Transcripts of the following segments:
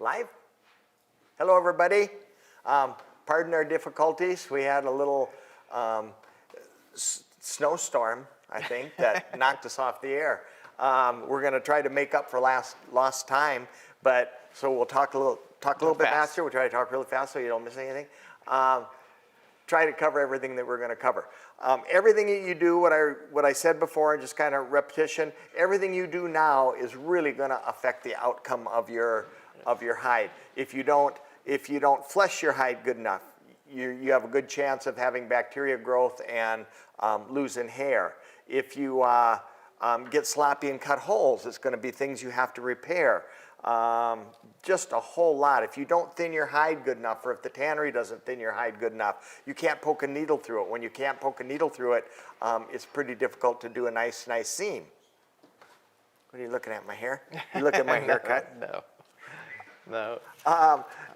Live? Hello, everybody. Pardon our difficulties. We had a little snowstorm, I think, that knocked us off the air. We're going to try to make up for lost time, but so we'll talk a little bit faster. We'll try to talk really fast so you don't miss anything. Try to cover everything that we're going to cover. Everything that you do, what I said before, just kind of repetition. Everything you do now is really going to affect the outcome of your hide. If you don't flesh your hide good enough, you have a good chance of having bacteria growth and losing hair. If you get sloppy and cut holes, it's going to be things you have to repair. Just a whole lot. If you don't thin your hide good enough, or if the tannery doesn't thin your hide good enough, you can't poke a needle through it. When you can't poke a needle through it, it's pretty difficult to do a nice seam. What are you looking at, my hair? You look at my haircut? No.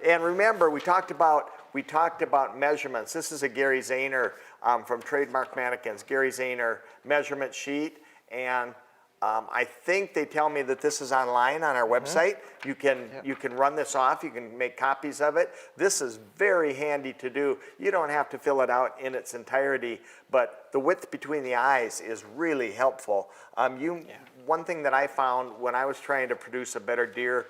And remember, we talked about measurements. This is a Gary Zahner from Trademark Mannequins, Gary Zahner measurement sheet, and I think they tell me that this is online on our website. You can run this off. You can make copies of it. This is very handy to do. You don't have to fill it out in its entirety, but the width between the eyes is really helpful. One thing that I found when I was trying to produce a better deer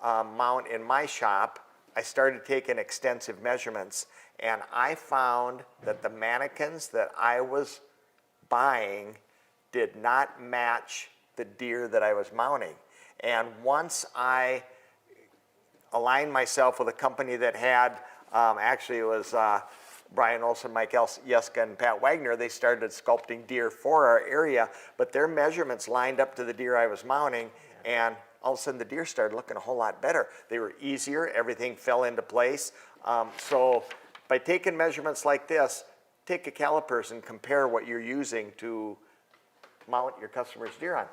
mount in my shop, I started taking extensive measurements, and I found that the mannequins that I was buying did not match the deer that I was mounting. And once I aligned myself with a company that had, actually it was Brian Olson, Mike Yeska, and Pat Wagner, they started sculpting deer for our area, but their measurements lined up to the deer I was mounting, and all of a sudden the deer started looking a whole lot better. They were easier, everything fell into place. So by taking measurements like this, take a calipers and compare what you're using to mount your customer's deer on.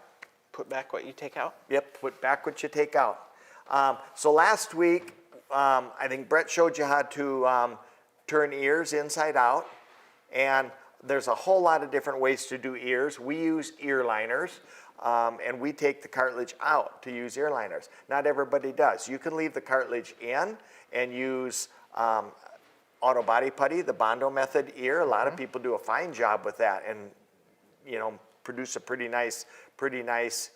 Put back what you take out? Yep, put back what you take out. So last week, I think Brett showed you how to turn ears inside out, and there's a whole lot of different ways to do ears. We use ear liners, and we take the cartilage out to use ear liners. Not everybody does. You can leave the cartilage in and use auto body putty, the Bondo method ear. A lot of people do a fine job with that, and produce a pretty nice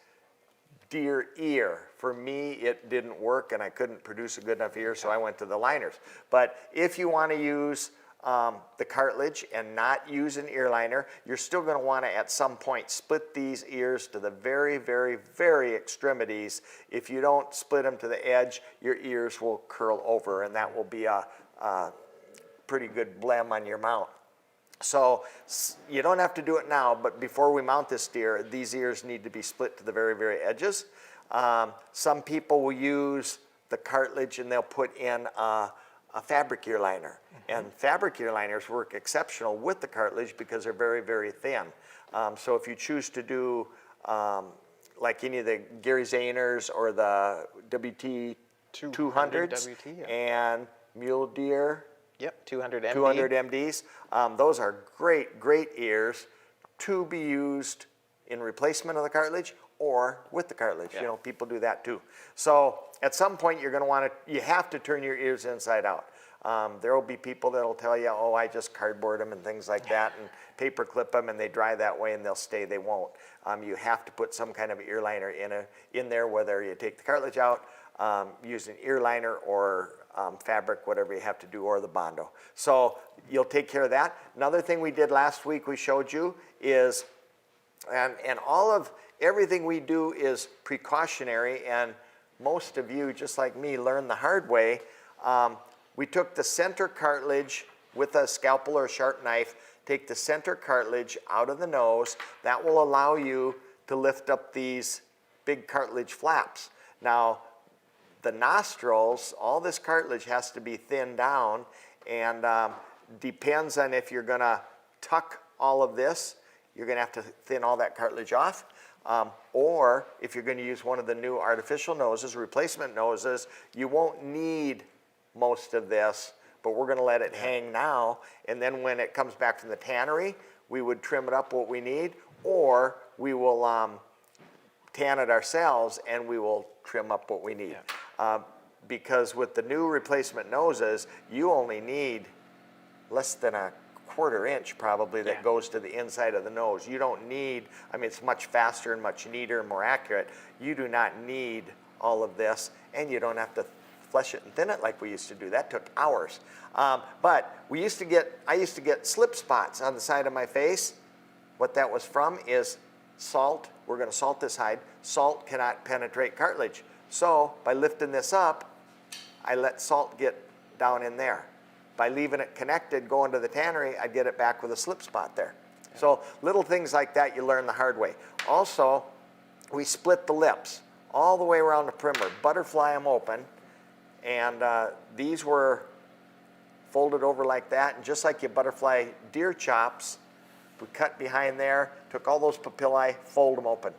deer ear. For me, it didn't work, and I couldn't produce a good enough ear, so I went to the liners. But if you want to use the cartilage and not use an ear liner, you're still going to want to, at some point, split these ears to the very, very, very extremities. If you don't split them to the edge, your ears will curl over, and that will be a pretty good blem on your mount. So you don't have to do it now, but before we mount this deer, these ears need to be split to the very, very edges. Some people will use the cartilage and they'll put in a fabric ear liner. And fabric ear liners work exceptional with the cartilage because they're very, very thin. So if you choose to do like any of the Gary Zahners or the WT 200s and mule deer, yep, 200 MD. 200 MDs. Those are great ears to be used in replacement of the cartilage or with the cartilage. Yeah. People do that too. So at some point you're going to want to, you have to turn your ears inside out. There will be people that will tell you, oh, I just cardboard them and things like that and paper clip them and they dry that way and they'll stay. They won't. You have to put some kind of ear liner in there, whether you take the cartilage out, use an ear liner or fabric, whatever you have to do, or the Bondo. So you'll take care of that. Another thing we did last week we showed you is, and everything we do is precautionary, and most of you, just like me, learned the hard way. We took the center cartilage with a scalpel or a sharp knife, take the center cartilage out of the nose. That will allow you to lift up these big cartilage flaps. Now, the nostrils, all this cartilage has to be thinned down, and depends on if you're going to tuck all of this, you're going to have to thin all that cartilage off, or if you're going to use one of the new artificial noses, replacement noses, you won't need most of this, but we're going to let it hang now, and then when it comes back from the tannery, we would trim it up what we need, or we will tan it ourselves and we will trim up what we need. because with the new replacement noses, you only need less than a 1/4 inch probably that goes to the inside of the nose. You don't need, I mean, it's much faster and much neater and more accurate. You do not need all of this, and you don't have to flesh it and thin it like we used to do. That took hours. But I used to get slip spots on the side of my face. What that was from is salt. We're going to salt this hide. Salt cannot penetrate cartilage. So by lifting this up, I let salt get down in there. By leaving it connected, going to the tannery, I'd get it back with a slip spot there. So little things like that you learn the hard way. Also, we split the lips all the way around the perimeter, butterfly them open, and these were folded over like that, and just like you butterfly deer chops, we cut behind there, took all those papillae, fold them open.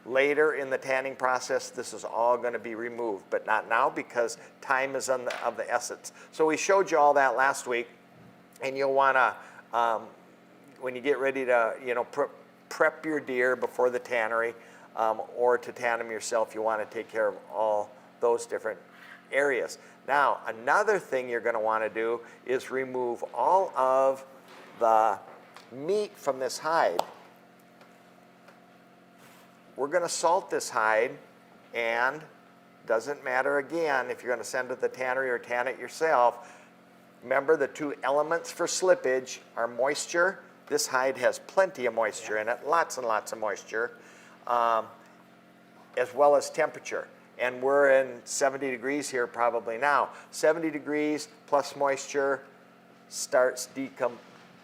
Later in the tanning process, this is all going to be removed, but not now because time is of the essence. So we showed you all that last week, and you'll want to, when you get ready to, prep your deer before the tannery, or to tan them yourself, you want to take care of all those different areas. Now, another thing you're going to want to do is remove all of the meat from this hide. We're going to salt this hide, and doesn't matter again if you're going to send it to the tannery or tan it yourself. Remember, the two elements for slippage are moisture. This hide has plenty of moisture in it, lots and lots of moisture, as well as temperature. And we're in 70 degrees here probably now. 70 degrees plus moisture starts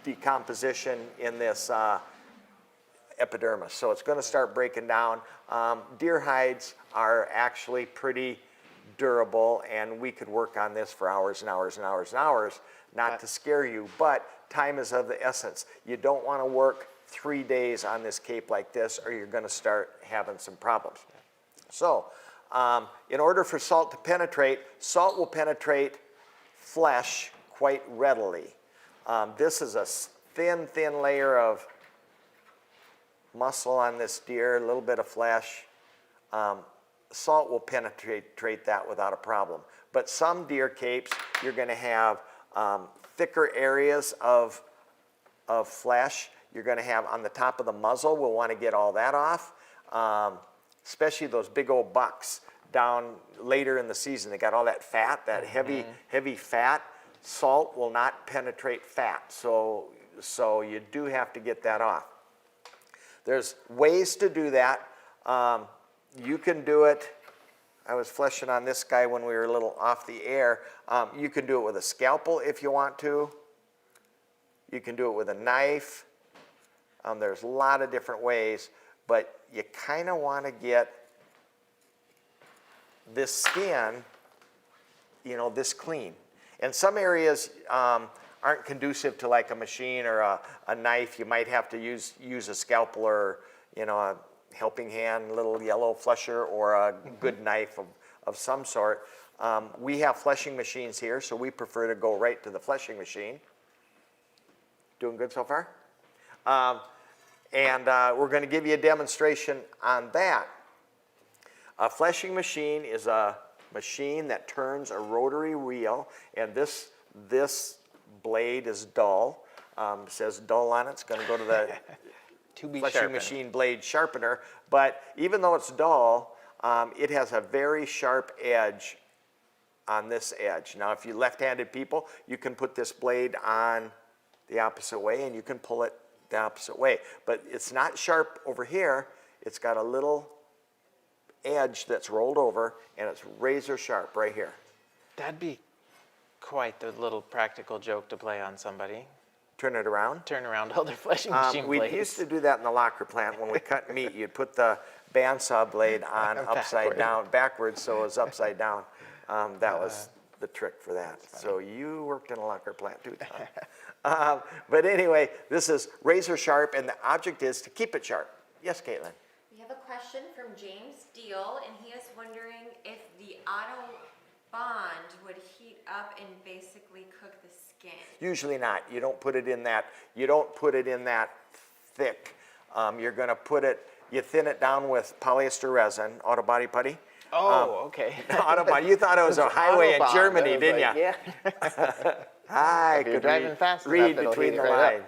decomposition in this epidermis. So it's going to start breaking down. Deer hides are actually pretty durable, and we could work on this for hours and hours and hours and hours, not to scare you, but time is of the essence. You don't want to work 3 days on this cape like this, or you're going to start having some problems. So in order for salt to penetrate, salt will penetrate flesh quite readily. This is a thin layer of muscle on this deer, a little bit of flesh. Salt will penetrate that without a problem. But some deer capes, you're going to have thicker areas of flesh. You're going to have on the top of the muzzle, we'll want to get all that off. Especially those big old bucks down later in the season. They got all that fat, that heavy fat. Salt will not penetrate fat, so you do have to get that off. There's ways to do that. You can do it. I was fleshing on this guy when we were a little off the air. You can do it with a scalpel if you want to. You can do it with a knife. There's a lot of different ways, but you kind of want to get this skin, this clean. And some areas aren't conducive to like a machine or a knife. You might have to use a scalpel or a helping hand, little yellow flesher, or a good knife of some sort. We have fleshing machines here, so we prefer to go right to the fleshing machine. Doing good so far? And we're going to give you a demonstration on that. A fleshing machine is a machine that turns a rotary wheel, and this blade is dull. It says dull on it. It's going to go to the fleshing machine blade sharpener. But even though it's dull, it has a very sharp edge on this edge. Now, if you left-handed people, you can put this blade on the opposite way, and you can pull it the opposite way. But it's not sharp over here. It's got a little edge that's rolled over, and it's razor sharp right here. That'd be quite the little practical joke to play on somebody. Turn it around? Turn around all their fleshing machine blades. We used to do that in the locker plant when we cut meat. You'd put the bandsaw blade on upside down, backwards, so it was upside down. That was the trick for that. So you worked in a locker plant too, Tom. But anyway, this is razor sharp, and the object is to keep it sharp. Yes, Caitlin? We have a question from James Deal, and he is wondering if the auto bond would heat up and basically cook the skin. Usually not. You don't put it in that. You don't put it in that thick. You're going to put it. You thin it down with polyester resin, auto body putty, Oh, okay. Autobahn. You thought it was a highway in Autobahn. Germany, I was didn't like, you? Yeah. I If you're could driving fast enough, read it'll between heat the it right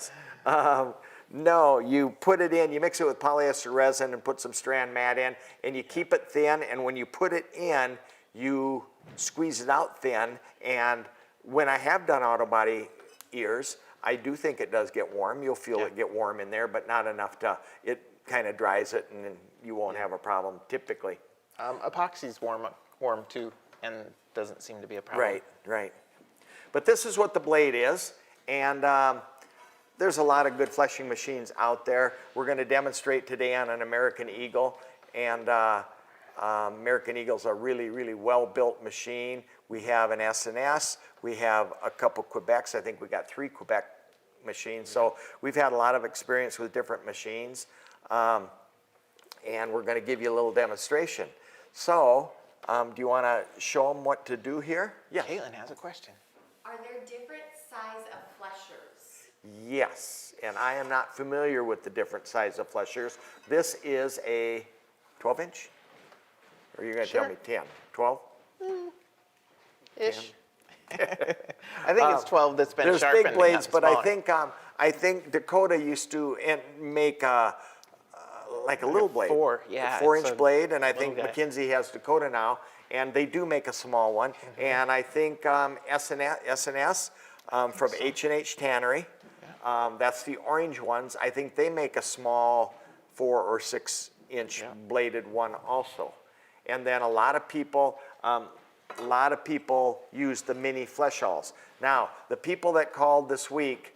up. lines. No, you put it in, you mix it with polyester resin and put some strand mat in, and you keep it thin, and when you put it in, you squeeze it out thin, and when I have done auto body ears, I do think it does get warm. You'll feel Yeah. it get warm in there, but not enough to, it kind of dries it, and then you won't have a problem typically. Epoxy's warm too, and doesn't seem to be a problem. Right, right. But this is what the blade is, and there's a lot of good fleshing machines out there. We're going to demonstrate today on an American Eagle, and American Eagle's a really, really well-built machine. We have an S&S, we have a couple Quebecs. I think we got 3 Quebec machines, so we've had a lot of experience with different machines, and we're going to give you a little demonstration. So, do you want to show them what to do here? Yeah. Caitlin has a question. Are there different size of fleshers? Yes, and I am not familiar with the different size of fleshers. This is a 12-inch? Or are you going to tell Sure. me 10? 12? Ish. I think it's 12 that's been There's sharpened. big blades, and but gotten I think Dakota used to make like a little blade. 4, yeah, A 4-inch it's a blade, and I little think guy. McKinsey has Dakota now, and they do make a small one. And I think S&S from H&H Tannery, that's the orange ones. I think they make a small 4 or 6-inch Yeah. bladed one also. And then a lot of people use the mini flesh hulls. Now, the people that called this week,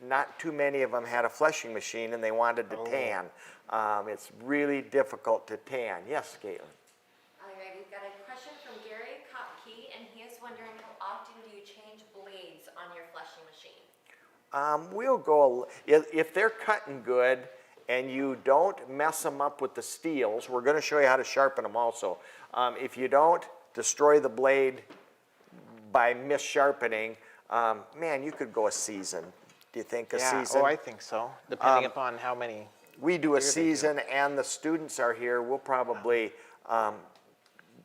not too many of them had a fleshing machine and they wanted to tan. It's really difficult to tan. Yes, Caitlin? All right, we've got a question from Gary Kopke, and he is wondering how often do you change blades on your fleshing machine? We'll go, if they're cutting good and you don't mess them up with the steels, we're going to show you how to sharpen them also. If you don't destroy the blade by mis-sharpening, man, you could go a season. Do you think a season? Oh, I think so, depending upon how many. We do a Here they do. season, and the students are here. We'll probably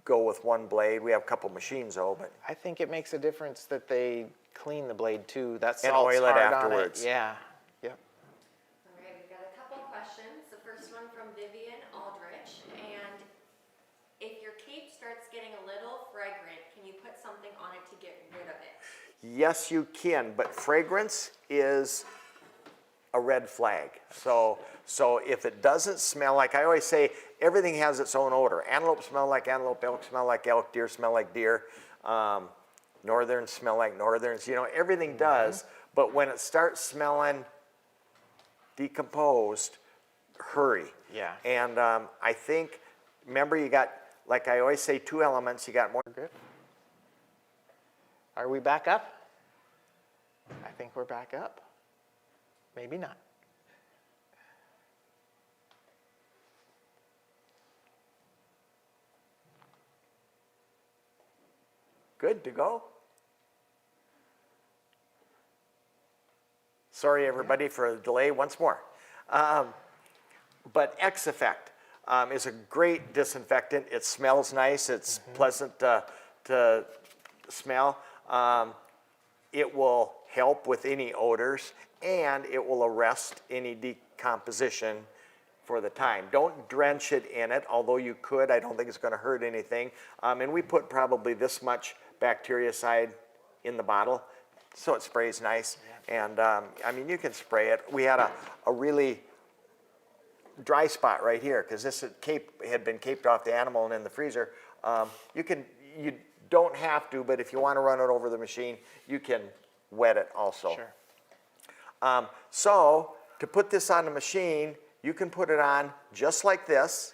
go with 1 blade. We have a couple machines, though, but I think it makes a difference that they clean the blade too. That And salt's oil it hard afterwards. on it. Yeah. Yep. All right, we've got a couple questions. The first one from Vivian Aldrich, and if your cape starts getting a little fragrant, can you put something on it to get rid of it? yes, you can. But fragrance is a red flag. So if it doesn't smell, like I always say, everything has its own odor. Antelope smell like antelope, elk smell like elk, deer smell like deer, northerns smell like northerns. You know, everything does. But when it starts smelling decomposed, hurry. Yeah. And I think, remember, you got, like I always say, 2 elements. You got more. We're good. Are we back up? I think we're back up. Maybe not. Good to go. Sorry, everybody, for the delay once more. But X Effect is a great disinfectant. It smells nice. It's pleasant to smell. It will help with any odors, and it will arrest any decomposition for the time. Don't drench it in it, although you could. I don't think it's going to hurt anything. And we put probably this much bactericide in the bottle, so it sprays nice. And I mean, you can spray it. We had a really dry spot right here because this had been caped off the animal and in the freezer. You don't have to, but if you want to run it over the machine, you can wet it also. Sure. So to put this on the machine, you can put it on just like this,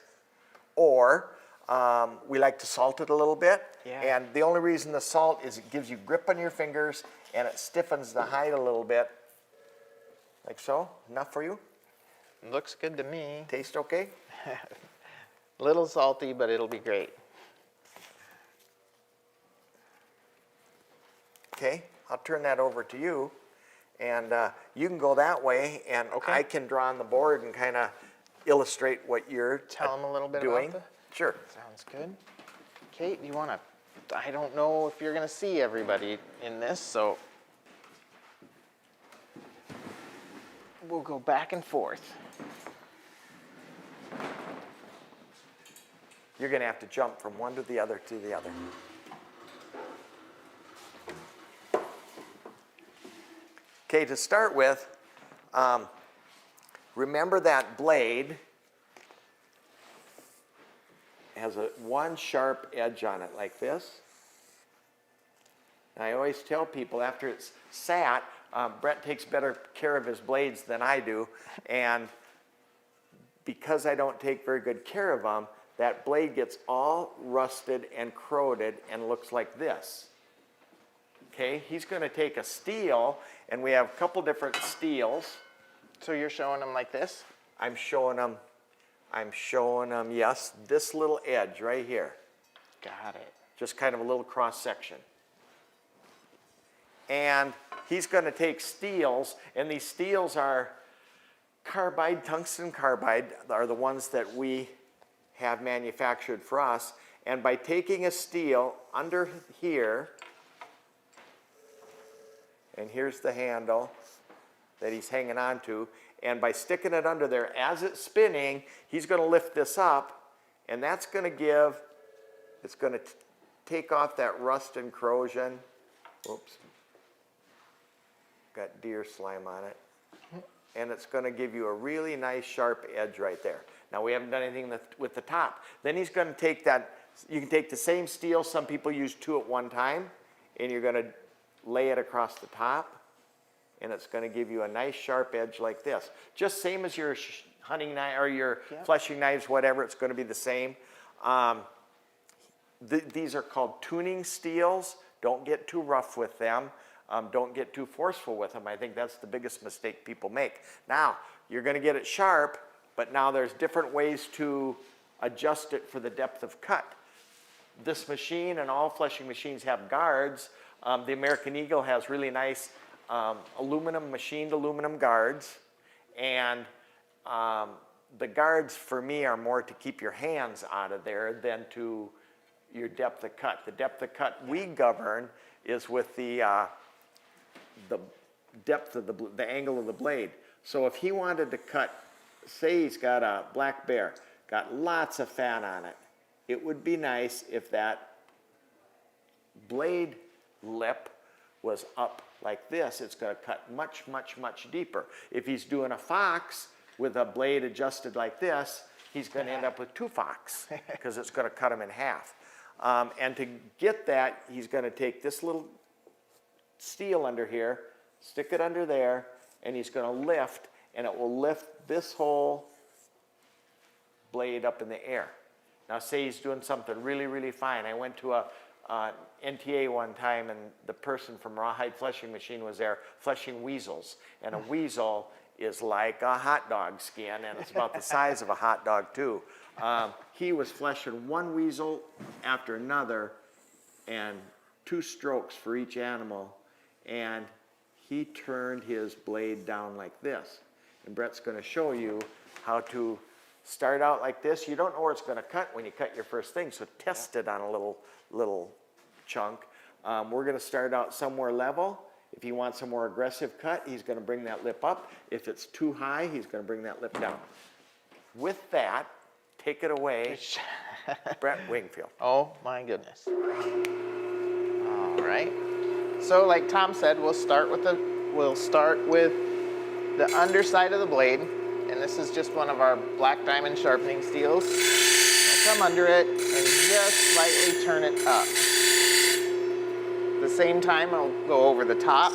or we like to salt it a little bit. Yeah. And the only reason the salt is it gives you grip on your fingers and it stiffens the hide a little bit. Like so. Enough for you? Looks good to me. Taste okay? Little salty, but it'll be great. Okay, I'll turn that over to you. And you can go that way, and Okay. I can draw on the board and kind of illustrate what you're Tell them a little bit doing? about Sure. Sounds good. Kate, do you want to, I don't know if you're going to see everybody in this, so we'll go back and forth. You're going to have to jump from one to the other to the other. Okay, to start with, remember that blade has one sharp edge on it like this. And I always tell people after it's sat, Brett takes better care of his blades than I do, and because I don't take very good care of them, that blade gets all rusted and corroded and looks like this. Okay, he's going to take a steel, and we have a couple different steels. So you're showing them like this? I'm showing them, yes, this little edge right here. Got it. Just kind of a little cross section. And he's going to take steels, and these steels are carbide, tungsten carbide, are the ones that we have manufactured for us. And by taking a steel under here, and here's the handle that he's hanging on to, and by sticking it under there as it's spinning, he's going to lift this up, and that's going to give, it's going to take off that rust and corrosion. Whoops. Got deer slime on it. And it's going to give you a really nice sharp edge right there. Now we haven't done anything with the top. Then he's going to take that, you can take the same steel, some people use two at one time, and you're going to lay it across the top, and it's going to give you a nice sharp edge like this. Just same as your hunting knife or your fleshing knives, whatever, it's going to be the same. These are called tuning steels. Don't get too rough with them. Don't get too forceful with them. I think that's the biggest mistake people make. Now, you're going to get it sharp, but now there's different ways to adjust it for the depth of cut. This machine and all fleshing machines have guards. The American Eagle has really nice machined aluminum guards. And the guards for me are more to keep your hands out of there than to your depth of cut. The depth of cut we govern is with the depth of the angle of the blade. So if he wanted to cut, say he's got a black bear, got lots of fat on it, it would be nice if that blade lip was up like this. It's going to cut much, much, much deeper. If he's doing a fox with a blade adjusted like this, he's going to end up with two fox because it's going to cut him in half. And to get that, he's going to take this little steel under here, stick it under there, and he's going to lift, and it will lift this whole blade up in the air. Now say he's doing something really, really fine. I went to a NTA one time, and the person from Rawhide Fleshing Machine was there fleshing weasels. And a weasel is like a hot dog skin, and it's about the size of a hot dog too. He was fleshing one weasel after another, and 2 strokes for each animal, and he turned his blade down like this. And Brett's going to show you how to start out like this. You don't know where it's going to cut when you cut your first thing, so test it on a little chunk. We're going to start out somewhere level. If he wants a more aggressive cut, he's going to bring that lip up. If it's too high, he's going to bring that lip down. With that, take it away, Brett Wingfield. Oh my goodness. All right. So like Tom said, we'll start with the underside of the blade, and this is just one of our black diamond sharpening steels. I'll come under it and just slightly turn it up. At the same time, I'll go over the top.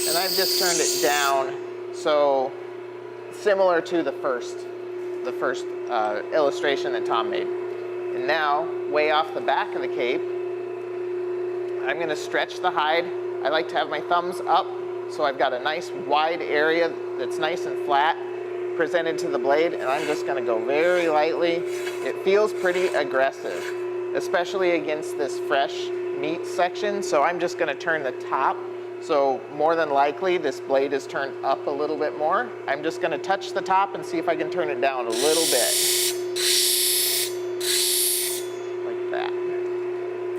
And I've just turned it down, so similar to the first illustration that Tom made. And now, way off the back of the cape, I'm going to stretch the hide. I like to have my thumbs up, so I've got a nice wide area that's nice and flat presented to the blade, and I'm just going to go very lightly. It feels pretty aggressive, especially against this fresh meat section, so I'm just going to turn the top So more than likely, this blade is turned up a little bit more. I'm just gonna touch the top and see if I can turn it down a little bit. Like that.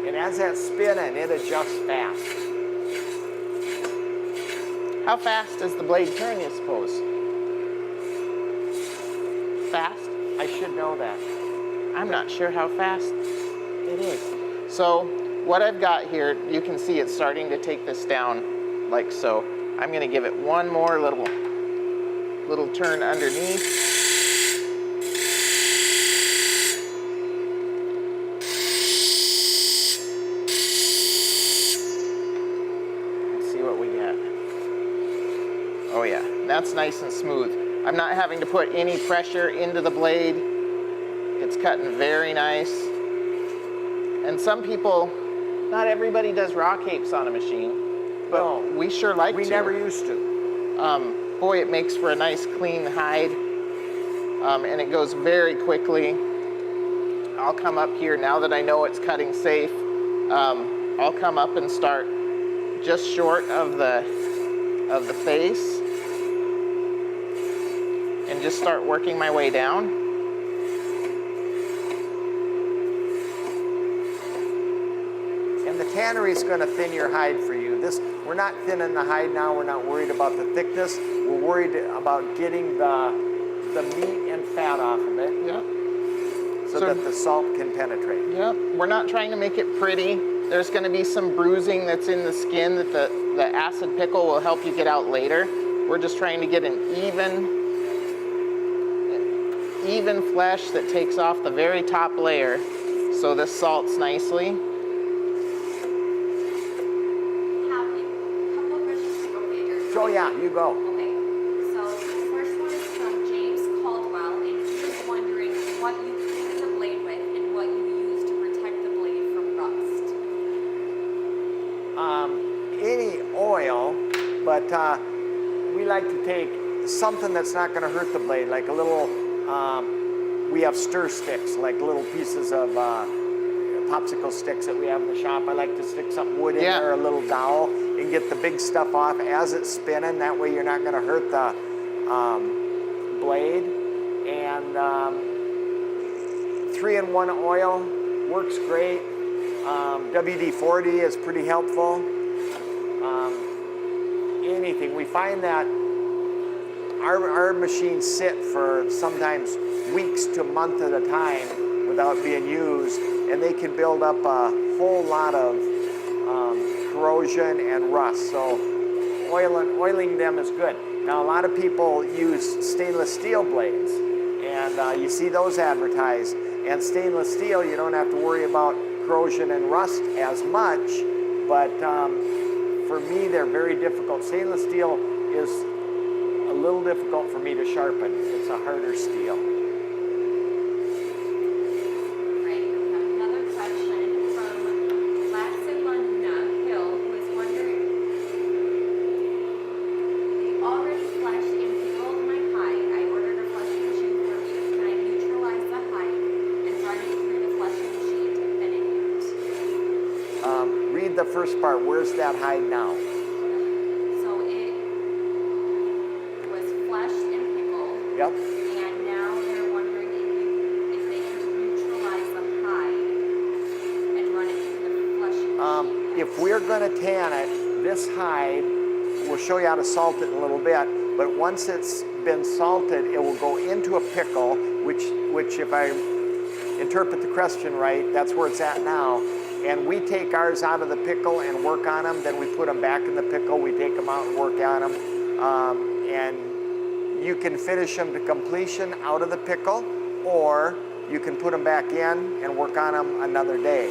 And as that's spinning, it adjusts fast. How fast does the blade turn, you suppose? Fast? I should know that. I'm not sure how fast it is. So what I've got here, you can see it's starting to take this down like so. I'm gonna give it one more little turn underneath. Let's see what we get. Oh yeah, that's nice and smooth. I'm not having to put any pressure into the blade. It's cutting very nice. And some people, not everybody does raw capes on a machine, but No, we sure like to. We never used to. Boy, it makes for a nice clean hide, and it goes very quickly. I'll come up here, now that I know it's cutting safe, I'll come up and start just short of the face, and just start working my way down. And the tannery is going to thin your hide for you. We're not thinning the hide now. We're not worried about the thickness. We're worried about getting the meat and fat off of it. Yeah. So that the salt can penetrate. Yep, we're not trying to make it pretty. There's going to be some bruising that's in the skin that the acid pickle will help you get out later. We're just trying to get an even flesh that takes off the very top layer so this salts nicely. Couple of questions to go later. So yeah, you go. Okay, so the first one is from James Caldwell, and he was wondering what you clean the blade with and what you use to protect the blade from rust. Any oil, but we like to take something that's not going to hurt the blade, like a little, we have stir sticks, like little pieces of popsicle sticks that we have in the shop. I like to stick some wood in there, a little dowel, and get the big stuff off as it's spinning. That way you're not going to hurt the blade. And 3-in-1 oil works great. WD-40 is pretty helpful. Anything. We find that our machines sit for sometimes weeks to a month at a time without being used, and they can build up a whole lot of corrosion and rust. So oiling them is good. Now a lot of people use stainless steel blades, and you see those advertised. And stainless steel, you don't have to worry about corrosion and rust as much, but for me, they're very difficult. Stainless steel is a little difficult for me to sharpen. It's a harder steel. Right, we have another question from Laxiluna Hill, who is wondering, they already fleshed and pickled my hide. I ordered a fleshing machine for me. Can I neutralize the hide and run it through the fleshing machine to thin it out? Read the first part. Where's that hide now? So it was fleshed and pickled. Yep. And now they're wondering if they can neutralize the hide and run it through the fleshing machine. If we're going to tan it, this hide, we'll show you how to salt it in a little bit, but once it's been salted, it will go into a pickle, which if I interpret the question right, that's where it's at now. And we take ours out of the pickle and work on them, then we put them back in the pickle, we take them out and work on them. And you can finish them to completion out of the pickle, or you can put them back in and work on them another day.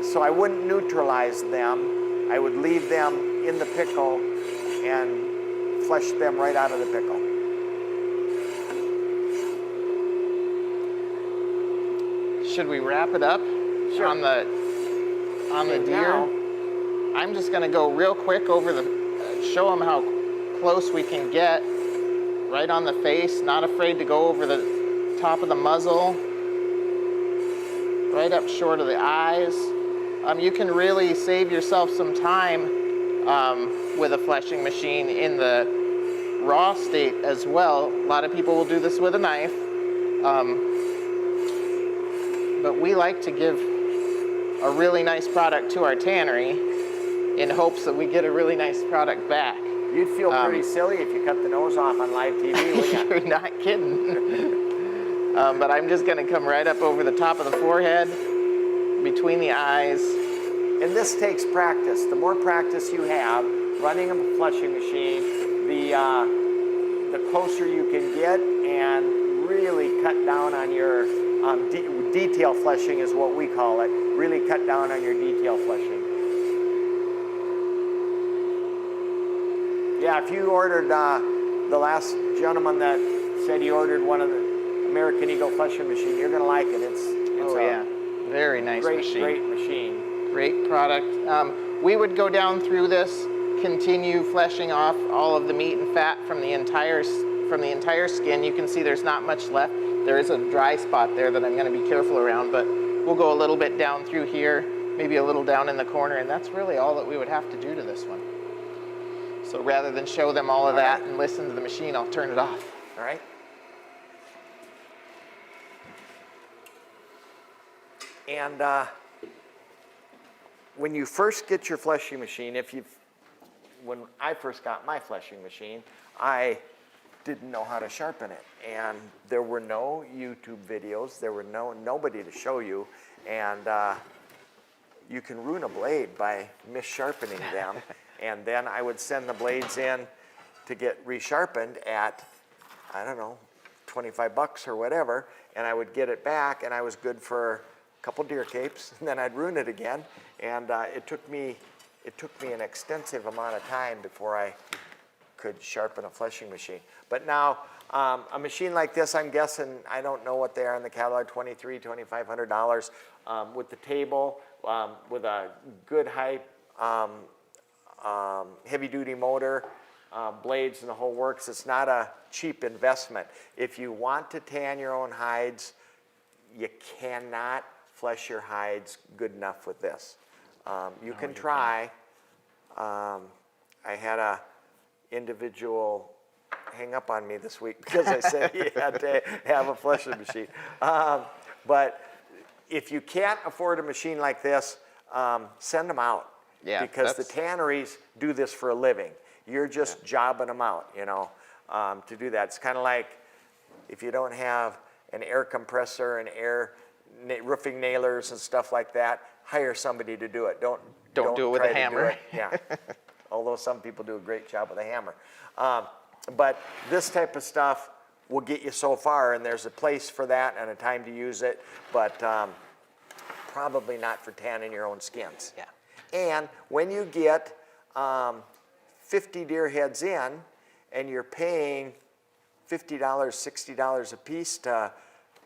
So I wouldn't neutralize them. I would leave them in the pickle and flesh them right out of the pickle. Should we wrap it up? Sure. On the deer? Now, I'm just gonna go real quick over show them how close we can get, right on the face, not afraid to go over the top of the muzzle, right up short of the eyes. You can really save yourself some time with a fleshing machine in the raw state as well. A lot of people will do this with a knife, but we like to give a really nice product to our tannery in hopes that we get a really nice product back. You'd feel pretty silly if you cut the nose off on live TV, wouldn't you? You're not kidding. But I'm just going to come right up over the top of the forehead, between the eyes. And this takes practice. The more practice you have running a fleshing machine, the closer you can get and really cut down on your detail fleshing is what we call it. Really cut down on your detail fleshing. Yeah, if you ordered, the last gentleman that said he ordered one of the American Eagle fleshing machine, you're gonna like it. It's yeah, very nice machine. Great machine. Great product. We would go down through this, continue fleshing off all of the meat and fat from the entire skin. You can see there's not much left. There is a dry spot there that I'm going to be careful around, but we'll go a little bit down through here, maybe a little down in the corner, and that's really all that we would have to do to this one. So rather than show them all of that and listen to the machine, I'll turn it off. All right. And when you first get your fleshing machine, when I first got my fleshing machine, I didn't know how to sharpen it, and there were no YouTube videos. There were nobody to show you, and you can ruin a blade by mis-sharpening them. And then I would send the blades in to get resharpened at, I don't know, 25 bucks or whatever, and I would get it back, and I was good for a couple deer capes, and then I'd ruin it again. And it took me an extensive amount of time before I could sharpen a fleshing machine. But now, a machine like this, I'm guessing, I don't know what they are in the catalog, $2,300, $2,500, with the table, with a good high heavy-duty motor, blades and the whole works. It's not a cheap investment. If you want to tan your own hides, you cannot flesh your hides good enough with this. You can try. I had a individual hang up on me this week because I said he had to have a fleshing machine. But if you can't afford a machine like this, send them out. Yeah, because the tanneries do this for a living. You're just jobbing them out, you know, to do that. It's kind of like if you don't have an air compressor and roofing nailers and stuff like that, hire somebody to do it. Don't do it with a hammer. Yeah, although some people do a great job with a hammer. But this type of stuff will get you so far, and there's a place for that and a time to use it, but probably not for tanning your own skins. Yeah. And when you get 50 deer heads in and you're paying $50, $60 a piece to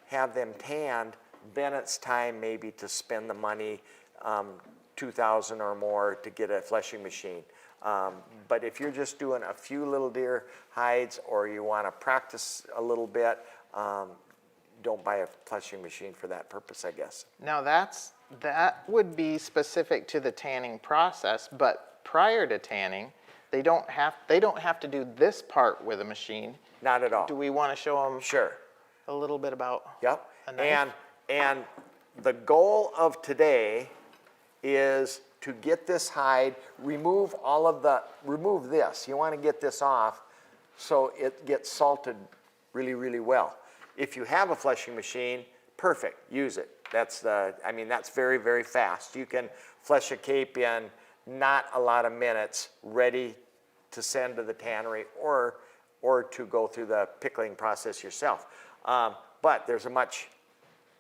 have them tanned, then it's time maybe to spend the money, $2,000 or more to get a fleshing machine. But if you're just doing a few little deer hides or you want to practice a little bit, don't buy a fleshing machine for that purpose, I guess. Now that would be specific to the tanning process, but prior to tanning, they don't have to do this part with a machine. Not at all. Do we want to show them Sure. a little bit about Yep. a knife? And the goal of today is to get this hide, remove this. You want to get this off so it gets salted really, really well. If you have a fleshing machine, perfect, use it. That's very, very fast. You can flesh a cape in not a lot of minutes, ready to send to the tannery or to go through the pickling process yourself. But there's a much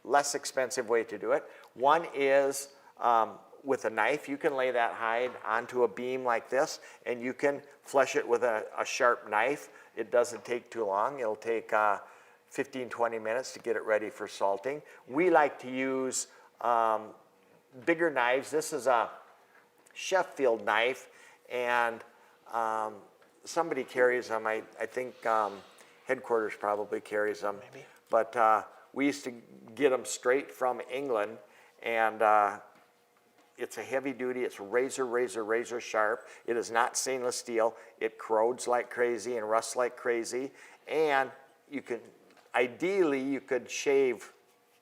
less expensive way to do it. One is with a knife. You can lay that hide onto a beam like this, and you can flesh it with a sharp knife. It doesn't take too long. It'll take 15, 20 minutes to get it ready for salting. We like to use bigger knives. This is a Sheffield knife, and somebody carries them. I think headquarters probably carries them. Maybe. But we used to get them straight from England, and it's a heavy duty, it's razor sharp. It is not stainless steel. It corrodes like crazy and rusts like crazy. And you can, ideally, you could shave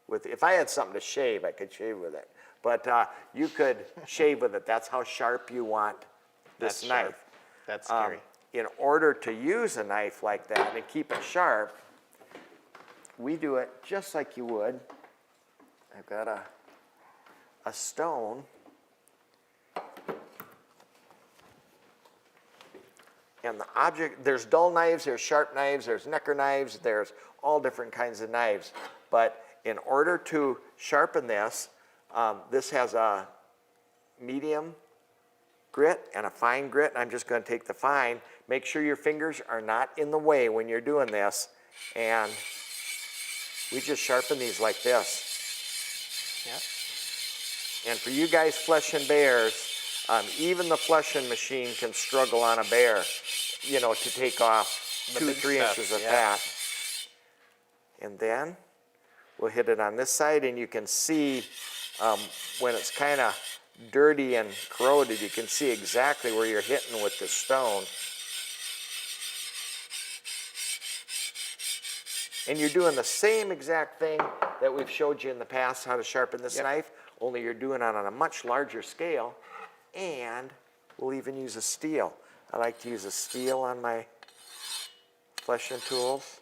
with, if I had something to shave, I could shave with it. But you could shave with it. That's how sharp you want this That's knife. sharp. That's scary. In order to use a knife like that and keep it sharp, we do it just like you would. I've got a stone. And the object, there's dull knives, there's sharp knives, there's necker knives, there's all different kinds of knives. But in order to sharpen this, this has a medium grit and a fine grit. I'm just going to take the fine. Make sure your fingers are not in the way when you're doing this. And we just sharpen these like this. Yep. And for you guys fleshing bears, even the fleshing machine can struggle on a bear, you know, to take off The 2 or big 3 stuff, inches of yeah. fat. And then we'll hit it on this side, and you can see when it's kind of dirty and corroded, you can see exactly where you're hitting with the stone. And you're doing the same exact thing that we've showed you in the past, how to sharpen this knife, only you're doing it on a much larger scale, and we'll even use a steel. I like to use a steel on my fleshing tools.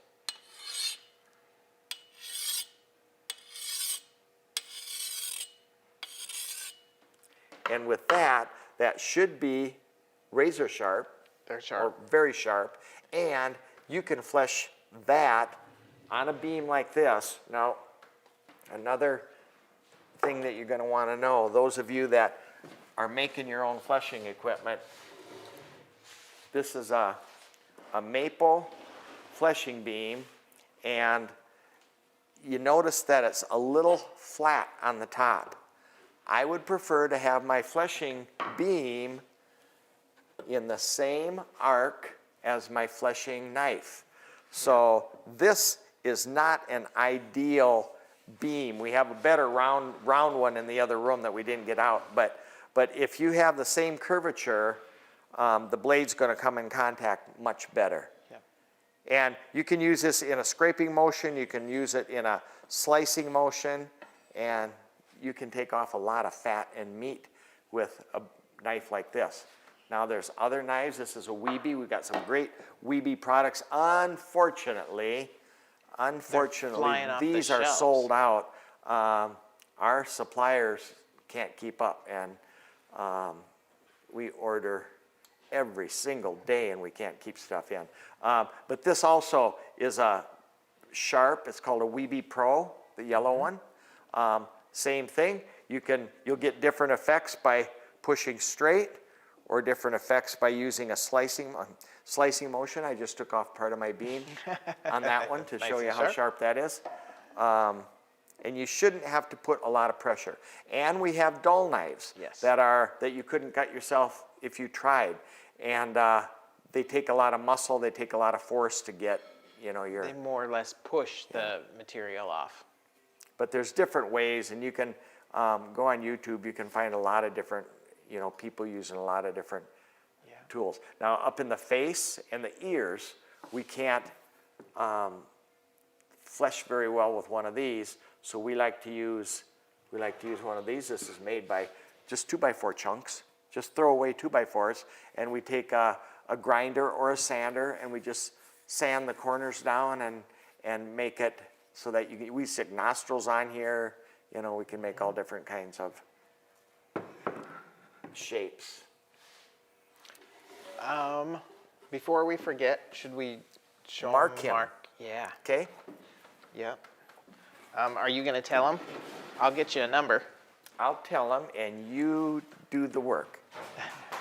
And with that, that should be razor sharp. They're sharp. Or very sharp. And you can flesh that on a beam like this. Now, another thing that you're going to want to know, those of you that are making your own fleshing equipment, this is a maple fleshing beam, and you notice that it's a little flat on the top. I would prefer to have my fleshing beam in the same arc as my fleshing knife. So this is not an ideal beam. We have a better round one in the other room that we didn't get out. But if you have the same curvature, the blade's going to come in contact much better. Yeah. And you can use this in a scraping motion. You can use it in a slicing motion. And you can take off a lot of fat and meat with a knife like this. Now there's other knives. This is a Weeby. We've got some great Weeby products. Unfortunately, flying off the these are shelves. sold out. Our suppliers can't keep up, and we order every single day, and we can't keep stuff in. But this also is a sharp. It's called a Weeby Pro, the yellow one. Same thing. You'll get different effects by pushing straight, or different effects by using a slicing motion. I just took off part of my beam on that one to Nice show you and how sharp that is. And you shouldn't have to put a lot of pressure. And we have dull knives that you couldn't cut yourself if you tried. And they take a lot of muscle, they take a lot of force to get, They more or less push the material off. But there's different ways, and you can go on YouTube, you can find a lot of different, people using a lot of different tools. Now, up in the face and the ears, we can't flesh very well with one of these, so we like to use one of these. This is made by just 2x4 chunks. Just throw away 2x4s, and we take a grinder or a sander, and we just sand the corners down and make it so that we stick nostrils on here. We can make all different kinds of shapes. Before we forget, should we show Mark him. Yeah. Okay? Yep. Are you going to tell him? I'll get you a number. I'll tell him, and you do the work.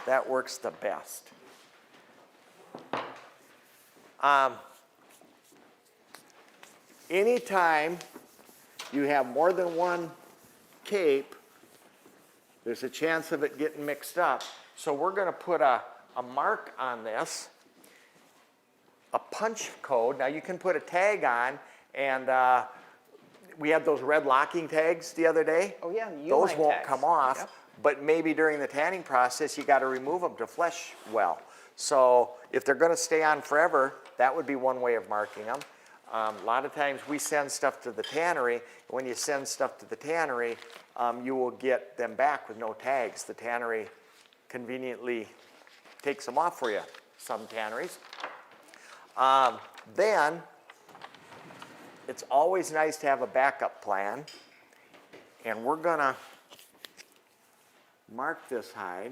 That works the best. Anytime you have more than one cape, there's a chance of it getting mixed up. So we're going to put a mark on this, a punch code. Now you can put a tag on, and we had those red locking tags the other day. Oh yeah, those won't come off, but maybe during the tanning process, you got to remove them to flesh well. So if they're going to stay on forever, that would be one way of marking them. A lot of times we send stuff to the tannery. When you send stuff to the tannery, you will get them back with no tags. The tannery conveniently takes them off for you, some tanneries. Then it's always nice to have a backup plan. And we're going to mark this hide.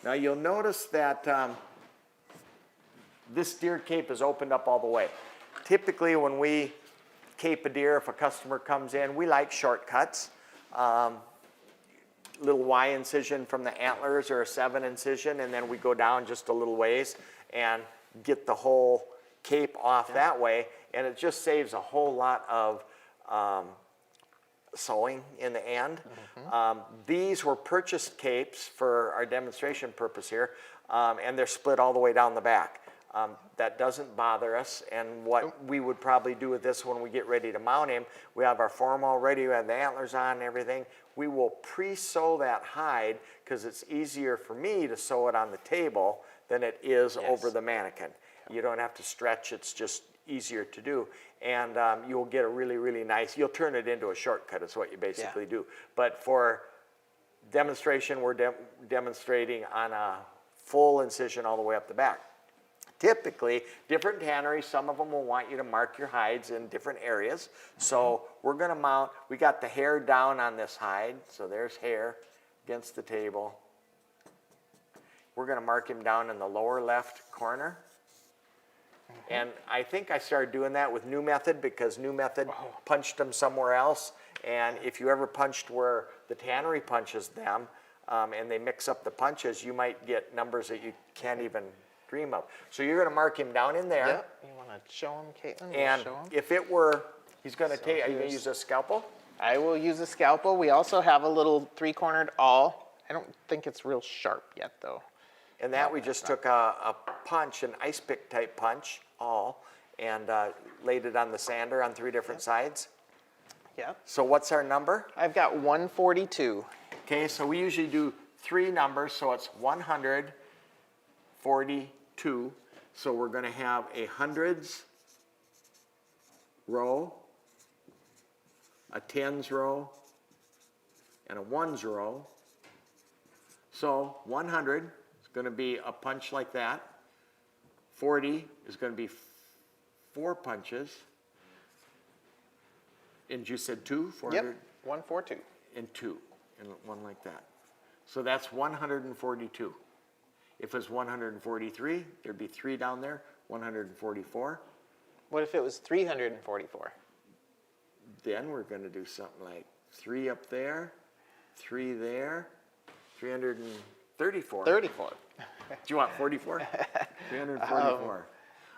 Now you'll notice that this deer cape is opened up all the way. Typically when we cape a deer, if a customer comes in, we like shortcuts. Little Y incision from the antlers or a 7 incision, and then we go down just a little ways and get the whole cape off that way, and it just saves a whole lot of sewing in the end. These were purchased capes for our demonstration purpose here, and they're split all the way down the back. That doesn't bother us, and what we would probably do with this when we get ready to mount him, we have our form all ready, we have the antlers on and everything. We will pre-sew that hide because it's easier for me to sew it on the table than it is over the mannequin. You don't have to stretch, it's just easier to do. And you'll get a really, really nice, you'll turn it into a shortcut is what you basically do. But for demonstration, we're demonstrating on a full incision all the way up the back. Typically, different tanneries, some of them will want you to mark your hides in different areas. So we're going to mount, we got the hair down on this hide, so there's hair against the table. We're going to mark him down in the lower left corner. And I think I started doing that with New Method because New Method punched them somewhere else. And if you ever punched where the tannery punches them and they mix up the punches, you might get numbers that you can't even dream of. So you're going to mark him down in there. Yep. You want to show him, Caitlin? And show him? if it were, he's going to take, are you going to use a scalpel? I will use a scalpel. We also have a little 3-cornered awl. I don't think it's real sharp yet, though. And that we just took a punch, an ice pick type punch, awl, and laid it on the sander on 3 different sides. Yep. So what's our number? I've got 142. Okay, so we usually do 3 numbers, so it's 142. So we're going to have a hundreds row, a tens row, and a ones row. So 100 is going to be a punch like that. 40 is going to be 4 punches. And you said 2? 400? Yep, 142. And 2, and one like that. So that's 142. If it's 143, there'd be 3 down there, 144. What if it was 344? Then we're going to do something like 3 up there, 3 there, 334. 34. Do you want 44? 344.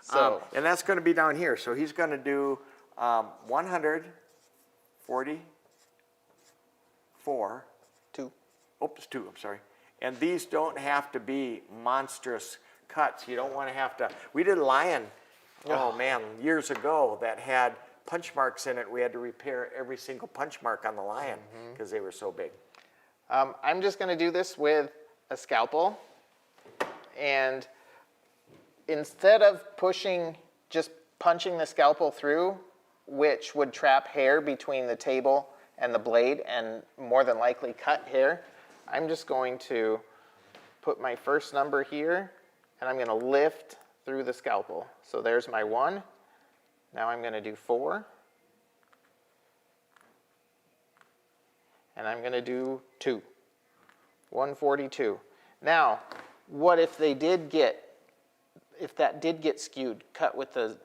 So, and that's going to be down here. So he's going to do 144. 2. Oops, 2, I'm sorry. And these don't have to be monstrous cuts. You don't want to have to, we did a lion, oh man, years ago that had punch marks in it. We had to repair every single punch mark on the lion because they were so big. I'm just going to do this with a scalpel. And instead of just punching the scalpel through, which would trap hair between the table and the blade and more than likely cut hair, I'm just going to put my first number here and I'm going to lift through the scalpel. So there's my 1. Now I'm going to do 4. And I'm going to do 2. 142. Now, what if that did get skewed, cut with the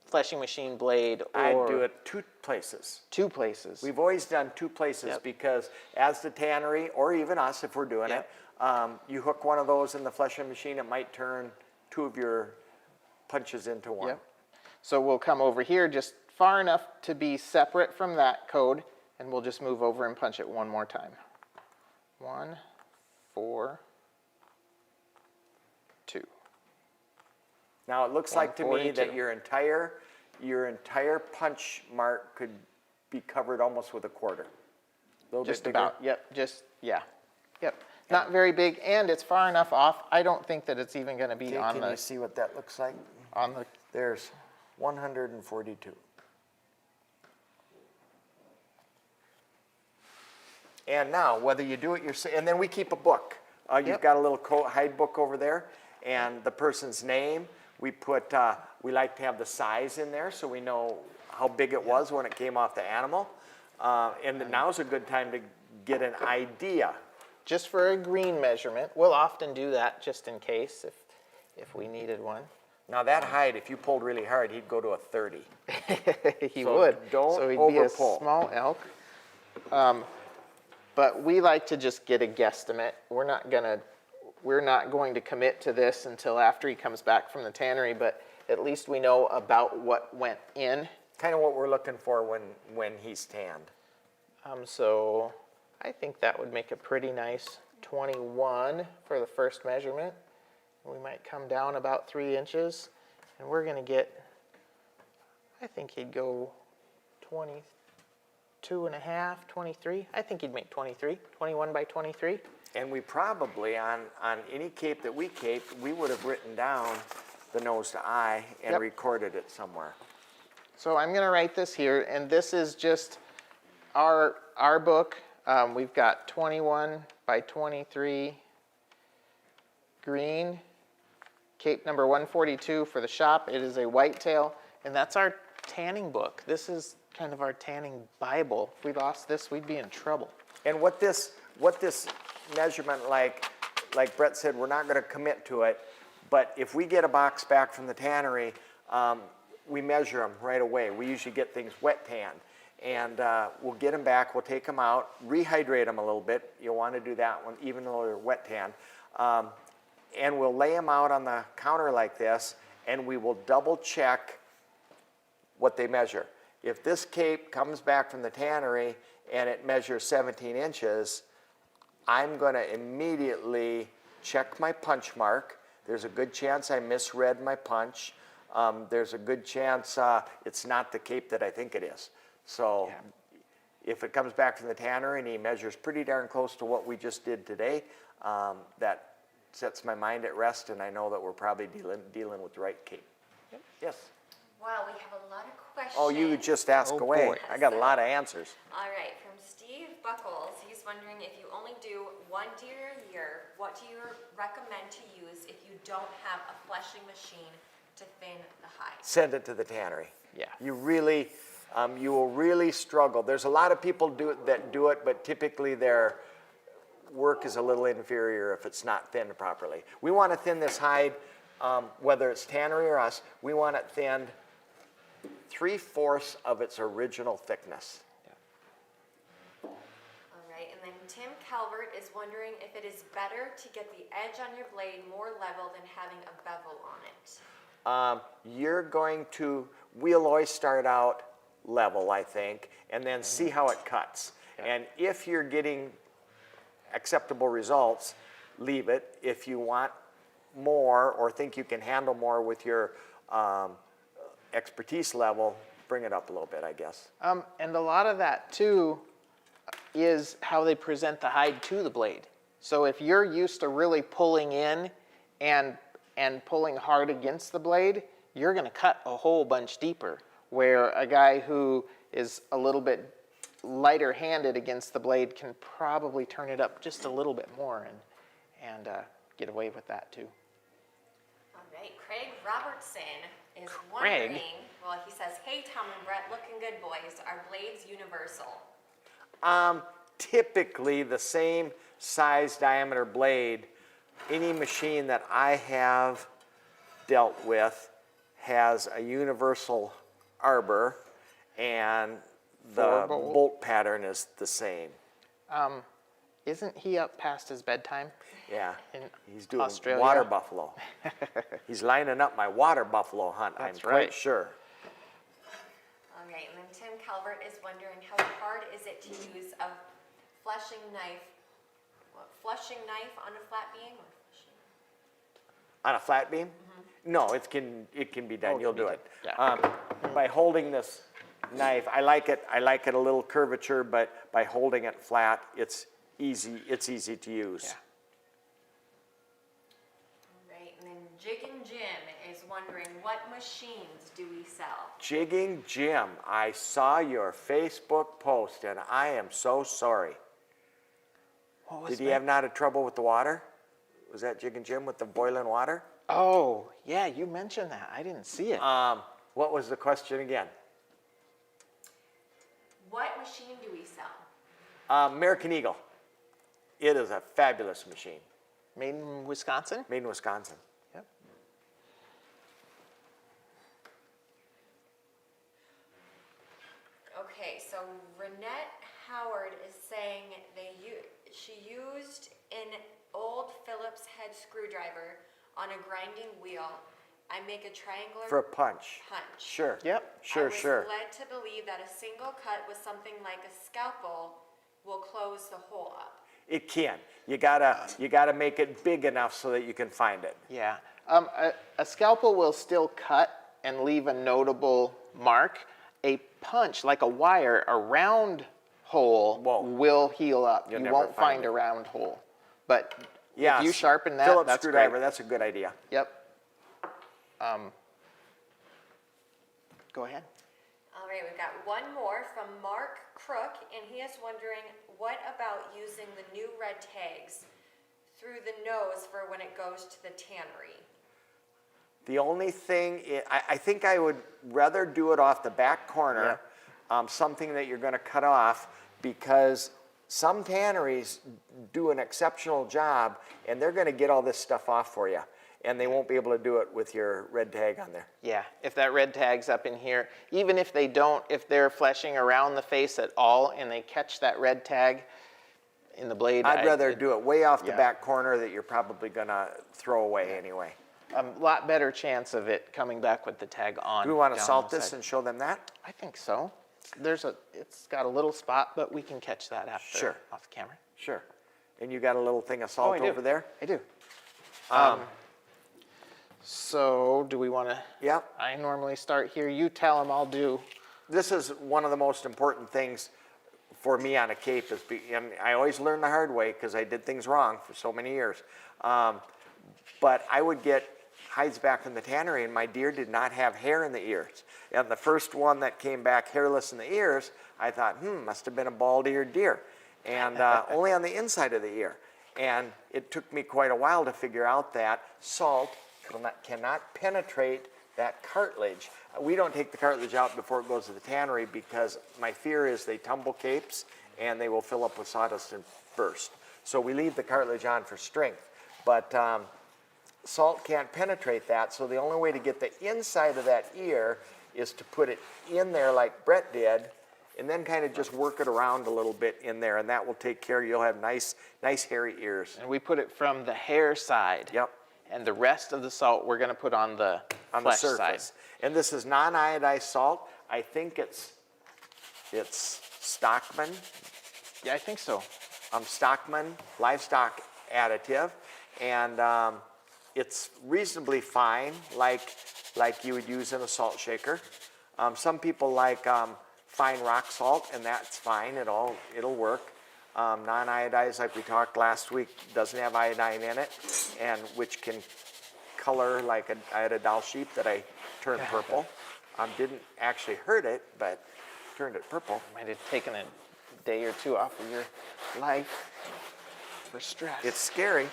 fleshing machine blade, or I'd do it 2 places. 2 places. We've always done 2 places because as the tannery, or even us if we're doing it, you hook one of those in the fleshing machine, it might turn 2 of your punches into 1. Yep. So we'll come over here just far enough to be separate from that code, and we'll just move over and punch it one more time. 1, 4, 2. Now, it looks like to me that 142. your entire punch mark could be covered almost with a quarter. A little Just bit bigger. about, yep, yeah. Yep, not very big, and it's far enough off. I don't think that it's even gonna be Okay, on can you the, see what that looks like? on the, There's 142. And now, whether you do it yourself, and then we keep a book. You've Yep. got a little hide book over there, and the person's name. We put, we like to have the size in there so we know how big it was when it came off the animal. And now's a good time to get an idea. just for a green measurement. We'll often do that just in case if we needed one. Now that hide, if you pulled really hard, he'd go to a 30. He So would. don't So he'd be a overpull. small elk. But we like to just get a guesstimate. We're not going to commit to this until after he comes back from the tannery, but at least we know about what went in. Kind of what we're looking for when he's tanned. So I think that would make a pretty nice 21 for the first measurement. We might come down about 3 inches, and we're gonna get, I think he'd go 22 and a half, 23. I think he'd make 23, 21 by 23. And we probably, on any cape that we caped, we would have written down the nose to eye and Yep. recorded it somewhere. So I'm gonna write this here, and this is just our book. We've got 21 by 23 green, cape number 142 for the shop. It is a whitetail, and that's our tanning book. This is kind of our tanning Bible. If we lost this, we'd be in trouble. And what this measurement, like Brett said, we're not gonna commit to it, but if we get a box back from the tannery, we measure them right away. We usually get things wet tanned. And we'll get them back, we'll take them out, rehydrate them a little bit. You'll want to do that one, even though they're wet tanned. And we'll lay them out on the counter like this, and we will double check what they measure. If this cape comes back from the tannery and it measures 17 inches, I'm going to immediately check my punch mark. There's a good chance I misread my punch. There's a good chance it's not the cape that I think it is. So if it comes back from the tannery and he measures pretty darn close to what we just did today, that sets my mind at rest, and I know that we're probably dealing with the right cape. Yes? Wow, we have a lot of questions. Oh, you just ask Oh, away. boy. I got a lot of answers. All right, from Steve Buckles, he's wondering if you only do one deer a year, what do you recommend to use if you don't have a fleshing machine to thin the hide? Send it to the tannery. Yeah. You really, you will really struggle. There's a lot of people that do it, but typically their work is a little inferior if it's not thinned properly. We want to thin this hide, whether it's tannery or us, we want it thinned 3/4 of its original thickness. All right, and then Tim Calvert is wondering if it is better to get the edge on your blade more level than having a bevel on it. We'll always start out level, I think, and then see how it cuts. And if you're getting acceptable results, leave it. If you want more or think you can handle more with your expertise level, bring it up a little bit, I guess. And a lot of that too is how they present the hide to the blade. So if you're used to really pulling in and pulling hard against the blade, you're gonna cut a whole bunch deeper. Where a guy who is a little bit lighter handed against the blade can probably turn it up just a little bit more and get away with that too. All right, Craig Robertson is Craig? wondering, well, he says, hey, Tom and Brett, looking good, boys. Are blades universal? Typically, the same size diameter blade, any machine that I have dealt with has a universal arbor, and the Four-bolt. bolt pattern is the same. Isn't he up past his bedtime? Yeah, In he's doing Australia? water buffalo. He's lining up my water buffalo hunt, That's I'm quite right. sure. All right, and then Tim Calvert is wondering how hard is it to use a fleshing knife on a flat beam? Or fleshing? On a flat beam, No, it can be done. it You'll can be do done. it. Yeah. By holding this knife, I like it a little curvature, but by holding it flat, it's easy to use. Yeah. Right, and then Jigging Jim is wondering, what machines do we sell? Jigging Jim, I saw your Facebook post and I am so sorry. What was Did he that? have not trouble with the water? Was that Jigging Jim with the boiling water? Oh, yeah, you mentioned that. I didn't see it. What was the question again? What machine do we sell? American Eagle. It is a fabulous machine. Made in Wisconsin? Made in Wisconsin. Yep. Okay, so Renette Howard is saying she used an old Phillips head screwdriver on a grinding wheel. I make a triangular For a punch. punch. Sure. Yep. Sure, I was sure. led to believe that a single cut with something like a scalpel will close the hole up. It can. You gotta make it big enough so that you can find it. Yeah. A scalpel will still cut and leave a notable mark. A punch, like a wire, a round hole will heal up. You'll You never won't find find a round hole. But Yeah. if you sharpen that, Phillips that's screwdriver, great. that's a good idea. Yep. Go ahead. All right, we've got one more from Mark Crook, and he is wondering, what about using the new red tags through the nose for when it goes to the tannery? The only thing, I think I would rather do it off the back corner, something that you're going to cut off, because some tanneries do an exceptional job, and they're going to get all this stuff off for you, and they won't be able to do it with your red tag on there. Yeah, if that red tag's up in here, even if they don't, if they're fleshing around the face at all and they catch that red tag in the blade, I'd rather do it way off the yeah. back corner that you're probably going to throw away anyway. a lot better chance of it coming back with the tag on. Do we want to down salt the this side. and show them that? I think so. It's got a little spot, but we can catch that after Sure. off the camera. Sure. And you got a little thing of Oh, salt I do. over there? I do. So do we want to? Yep. I normally start here. You tell them. I'll do. This is one of the most important things for me on a cape, and I always learn the hard way because I did things wrong for so many years. But I would get hides back from the tannery, and my deer did not have hair in the ears. And the first one that came back hairless in the ears, I thought, must have been a bald-eared deer, and only on the inside of the ear. And it took me quite a while to figure out that salt cannot penetrate that cartilage. We don't take the cartilage out before it goes to the tannery because my fear is they tumble capes and they will fill up with sawdust and burst. So we leave the cartilage on for strength. But salt can't penetrate that, so the only way to get the inside of that ear is to put it in there like Brett did, and then kind of just work it around a little bit in there, and that will take care. You'll have nice hairy ears. And we put it from the hair side. Yep. And the rest of the salt we're going to put on the On the flesh surface. side. And this is non-iodized salt. I think it's Stockman. Yeah, I think so. Stockman livestock additive, and it's reasonably fine, like you would use in a salt shaker. Some people like fine rock salt, and that's fine. It'll work. Non-iodized, like we talked last week, doesn't have iodine in it, and which can color like I had a Dall sheep that I turned purple. Didn't actually hurt it, but turned it purple. Might have taken a day or two off of your life for stress. It's scary.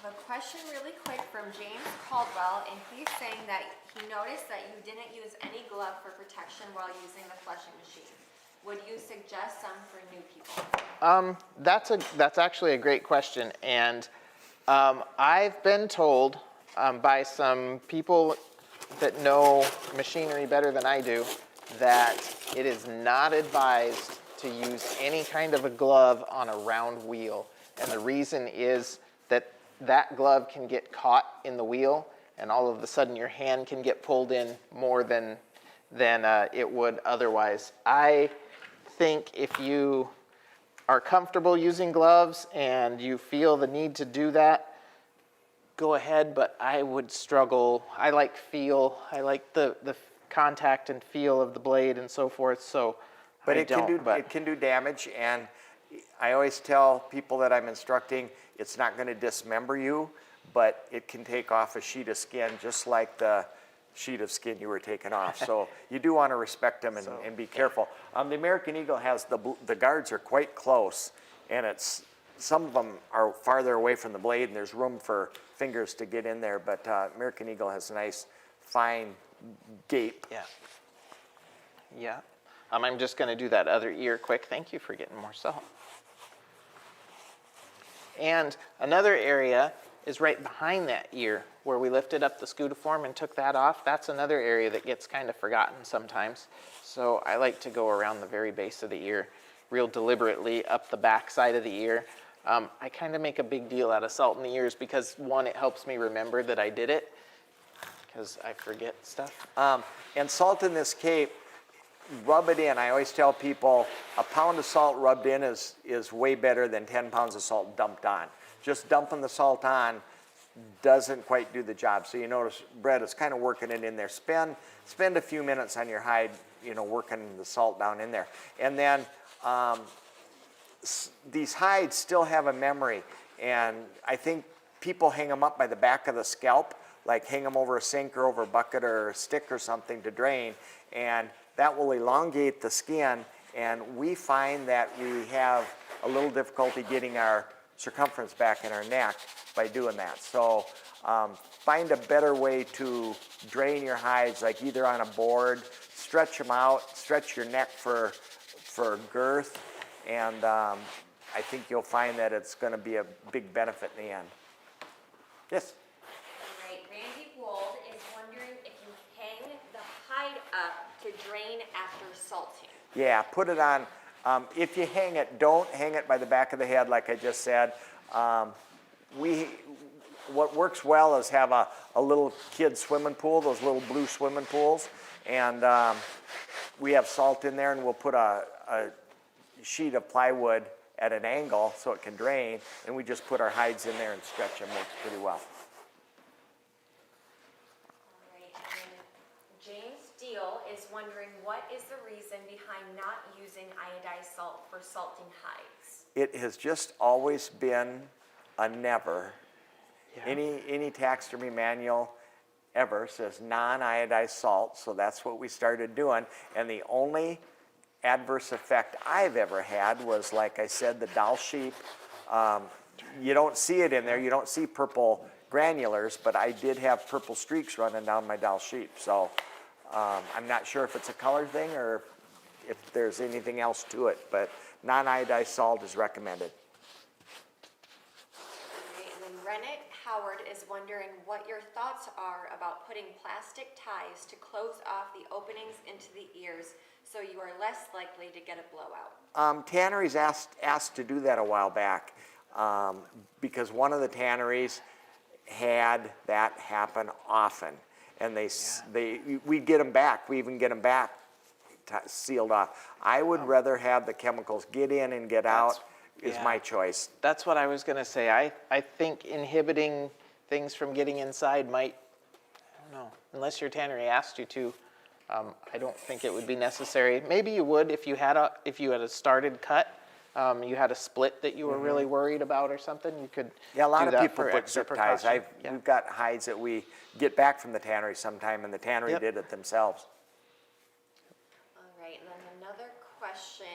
I have a question really quick from James Caldwell, and he's saying that he noticed that you didn't use any glove for protection while using the fleshing machine. Would you suggest some for new people? That's actually a great question, and I've been told by some people that know machinery better than I do that it is not advised to use any kind of a glove on a round wheel, and the reason is that glove can get caught in the wheel, and all of a sudden your hand can get pulled in more than it would otherwise. I think if you are comfortable using gloves and you feel the need to do that, go ahead, but I would struggle. I like feel. I like the contact and feel of the blade and so forth. So, But I it can don't. do but it can do damage, and I always tell people that I'm instructing, it's not going to dismember you, but it can take off a sheet of skin just like the sheet of skin you were taking off. So you do want to respect them and be careful. The American Eagle has the guards are quite close, and some of them are farther away from the blade, and there's room for fingers to get in there. But American Eagle has a nice fine gape. Yeah. Yeah. I'm just going to do that other ear quick. Thank you for getting more salt. And another area is right behind that ear where we lifted up the scudiform and took that off. That's another area that gets kind of forgotten sometimes. So I like to go around the very base of the ear real deliberately up the back side of the ear. I kind of make a big deal out of salt in the ears because, one, it helps me remember that I did it because I forget stuff. And salt in this cape, rub it in. I always tell people a pound of salt rubbed in is way better than 10 pounds of salt dumped on. Just dumping the salt on doesn't quite do the job. So you notice Brett is kind of working it in there. Spend a few minutes on your hide, working the salt down in there. And then these hides still have a memory, and I think people hang them up by the back of the scalp, like hang them over a sink or over a bucket or a stick or something to drain, and that will elongate the skin, and we find that we have a little difficulty getting our circumference back in our neck by doing that. So find a better way to drain your hides, like either on a board, stretch them out, stretch your neck for girth, and I think you'll find that it's going to be a big benefit in the end. Yes? All right, Randy Wold is wondering if you hang the hide up to drain after salting. Yeah, put it on. If you hang it, don't hang it by the back of the head like I just said. What works well is have a little kid swimming pool, those little blue swimming pools, and we have salt in there, and we'll put a sheet of plywood at an angle so it can drain, and we just put our hides in there and stretch them. Works pretty well. All right, and James Deal is wondering what is the reason behind not using iodized salt for salting hides? It has just always been a never. Yeah. Any taxidermy manual ever says non-iodized salt, so that's what we started doing. And the only adverse effect I've ever had was, like I said, the doll sheep. You don't see it in there. You don't see purple granulars, but I did have purple streaks running down my doll sheep. So I'm not sure if it's a color thing or if there's anything else to it, but non-iodized salt is recommended. All right, and then Rennet Howard is wondering what your thoughts are about putting plastic ties to close off the openings into the ears so you are less likely to get a blowout. Tanneries asked to do that a while back because one of the tanneries had that happen often, and we'd get them back. We even get them back sealed off. I would rather have the chemicals get in and get out. Is my choice. That's what I was going to say. I think inhibiting things from getting inside might, I don't know, unless your tannery asked you to, I don't think it would be necessary. Maybe you would if you had a started cut, you had a split that you were really worried about or something. You could Yeah, a lot do of that people for put extra zip ties. precaution. We've got hides that we get back from the tannery sometime, and the tannery did it themselves. All right, and then another question.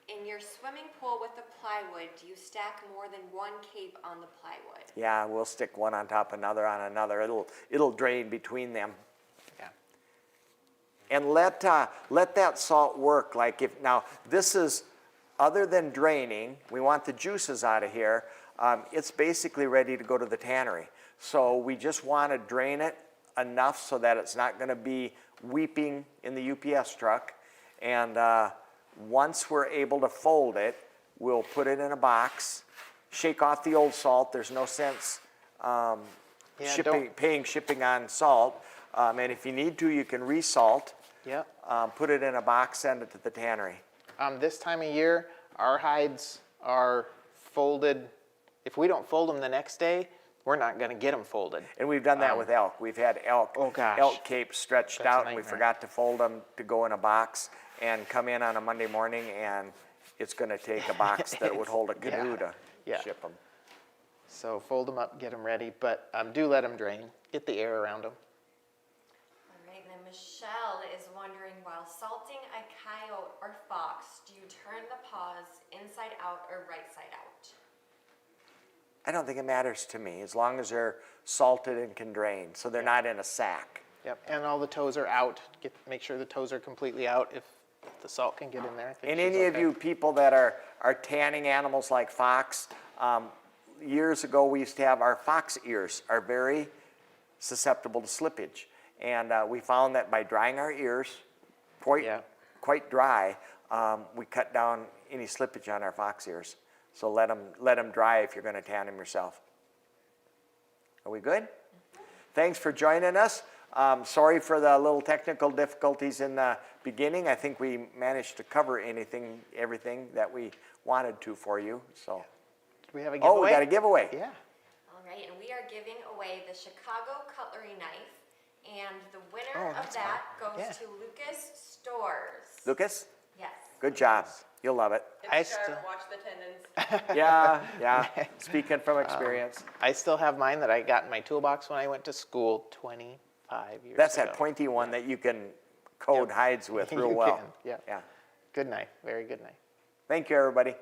In your swimming pool with the plywood, do you stack more than one cape on the plywood? Yeah, we'll stick one on top of another on another. It'll drain between them. Yeah. And let that salt work. Like now this is, other than draining, we want the juices out of here. It's basically ready to go to the tannery. So we just want to drain it enough so that it's not going to be weeping in the UPS truck. And once we're able to fold it, we'll put it in a box, shake off the old salt. There's no sense paying shipping on salt. And if you need to, you can resalt. Yep. Put it in a box, send it to the tannery. This time of year, our hides are folded. If we don't fold them the next day, we're not going to get them folded. And we've done that with elk. We've had elk, Oh, gosh. elk capes stretched That's a out, and we nightmare. forgot to fold them to go in a box and come in on a Monday morning, and it's going to take a box that would hold a canoe to Yeah. ship them. So fold them up, get them ready, but do let them drain. Get the air around them. All right, and then Michelle is wondering, while salting a coyote or fox, do you turn the paws inside out or right side out? I don't think it matters to me as long as they're salted and can drain, so they're not in a sack. Yep, and all the toes are out. Make sure the toes are completely out. If the salt can get in there, I think And she's any of okay. you people that are tanning animals like fox, years ago we used to have our fox ears are very susceptible to slippage. And we found that by drying our ears quite dry, we cut down any slippage on our fox ears. So let them dry if you're going to tan them yourself. Are we good? Thanks for joining us. Sorry for the little technical difficulties in the beginning. I think we managed to cover everything that we wanted to for you. So. Do we have a giveaway? Oh, we got a giveaway. Yeah. All right, and we are giving away the Chicago cutlery knife, and the Oh, winner of that's that fun. goes Yeah. to Lucas Stores. Lucas, Yes. good job. You'll love it. I It's sharp, still- watch the tendons. Yeah. Speaking from experience. I still have mine that I got in my toolbox when I went to school 25 years That's ago. that pointy one that you can code hides with real You well. can, yeah. Yeah. Good knife, very good knife. Thank you, everybody.